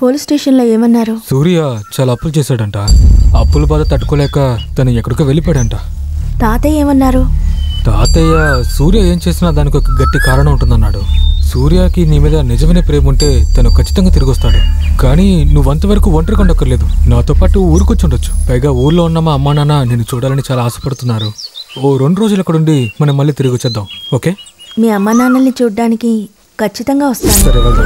Police స్టేషన్లో ఏమన్నారు? సూర్య చాలా అప్పులు చేశాడంట. అప్పుల బాధ తట్టుకోలేక తను ఎక్కడికో వెళ్ళిపోయాడంట. తాతయ్య ఏమన్నారు? తాతయ్య సూర్య ఏం చేసినా దానికి ఒక గట్టి కారణం ఉంటుందన్నాడు. సూర్యకి నీ మీద నిజమైన ప్రేమ ఉంటే తను ఖచ్చితంగా తిరిగి వస్తాడు. కానీ నువ్వంతవరకు ఒంటరిగా ఉండక్కర్లేదు, నాతో పాటు ఊరికొచ్చి ఉండొచ్చు. పైగా ఊర్లో ఉన్న మా అమ్మా నాన్న నిన్ను చూడాలని చాలా ఆశపడుతున్నారు. ఓ 2 రోజులు అక్కడుండి మనం మళ్ళీ తిరిగి వచ్చేద్దాం, ఓకే? మీ అమ్మా నాన్నల్ని చూడ్డానికి ఖచ్చితంగా వస్తాను. సరే, వెళ్దాం.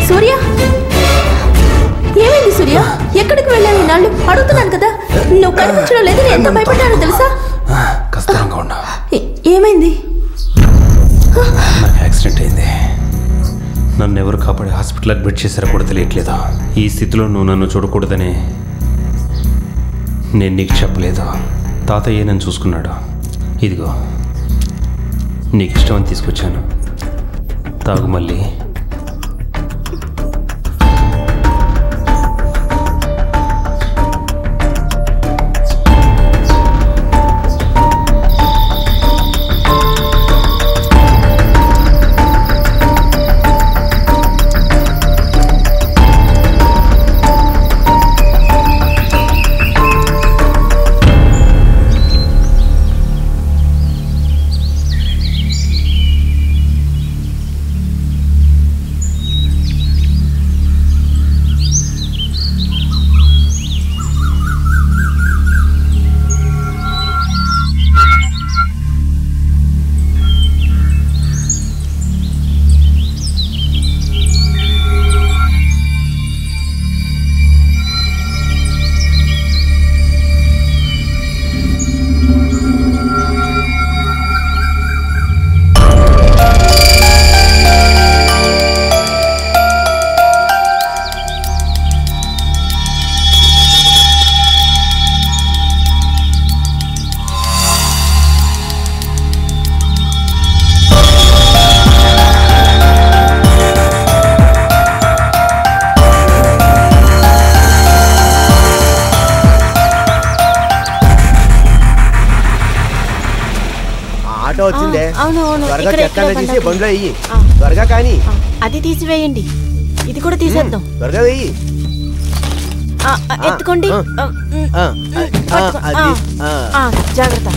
సూర్య, ఏమైంది సూర్య? ఎక్కడికి వెళ్ళాలి? నాళ్ళు అడుగుతున్నాను కదా, నువ్వు కనిపించడం లేదు. నేను ఎంత భయపడ్డానో తెలుసా? ఏమైంది? నాకు యాక్సిడెంట్ అయింది. నన్ను ఎవరు కాపాడి హాస్పిటల్ అడ్మిట్ చేశారో కూడా తెలియట్లేదు. ఈ స్థితిలో నువ్వు నన్ను చూడకూడదని నేను నీకు చెప్పలేదు. తాతయ్య నన్ను చూసుకున్నాడు. ఇదిగో నీకు ఇష్టమని తీసుకొచ్చాను, తాగు. మళ్ళీ వచ్చిందే. త్వరగా చెత్త తీసి బండ్లో వెయ్యి. త్వరగా కానీ అది తీసివేయండి. ఇది కూడా తీసేద్దాం. త్వరగా వెయ్యి. ఎత్తుకోండి. జాగ్రత్త.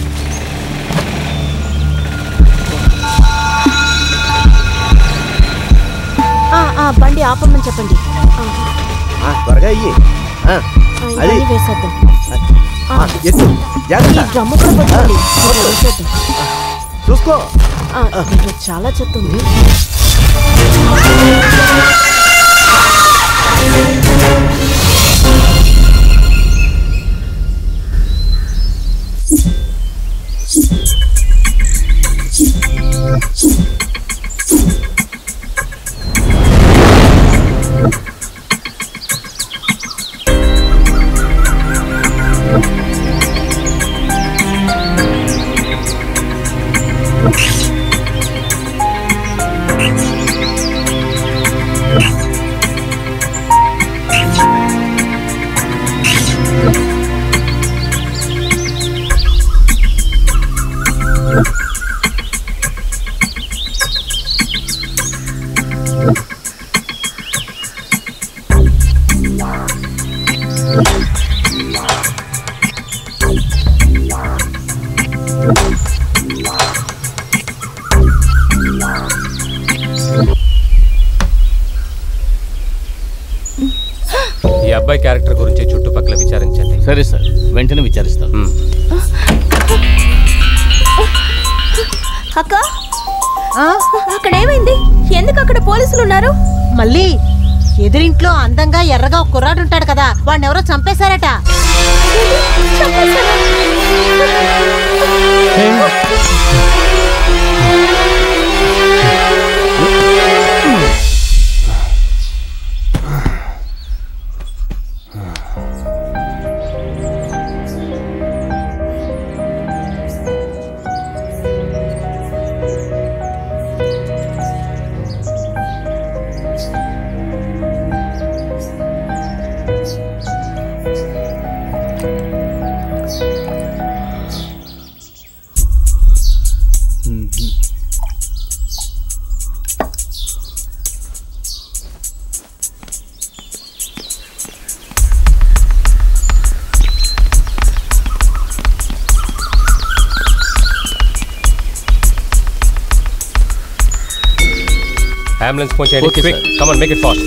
బండి ఆపమని చెప్పండి. త్వరగా వెయ్యి. అది వేసేద్దాం. డ్రమ్ము కూడా పట్టుకోండి. చూసుకో. చాలా చెత్త ఉంది. ఈ అబ్బాయి క్యారెక్టర్ గురించి చుట్టుపక్కల విచారించండి. సరే సార్, వెంటనే విచారిస్తాం. అక్క, అక్కడ ఏమైంది? ఎందుకు అక్కడ పోలీసులు ఉన్నారు? మళ్ళీ ఎదురింట్లో అందంగా ఎర్రగా ఒక కుర్రాడు ఉంటాడు కదా, వాడిని ఎవరో చంపేశారట. అంబులెన్స్ ఫోన్ చేయండి. Okay, quick sir. Come on make it fast.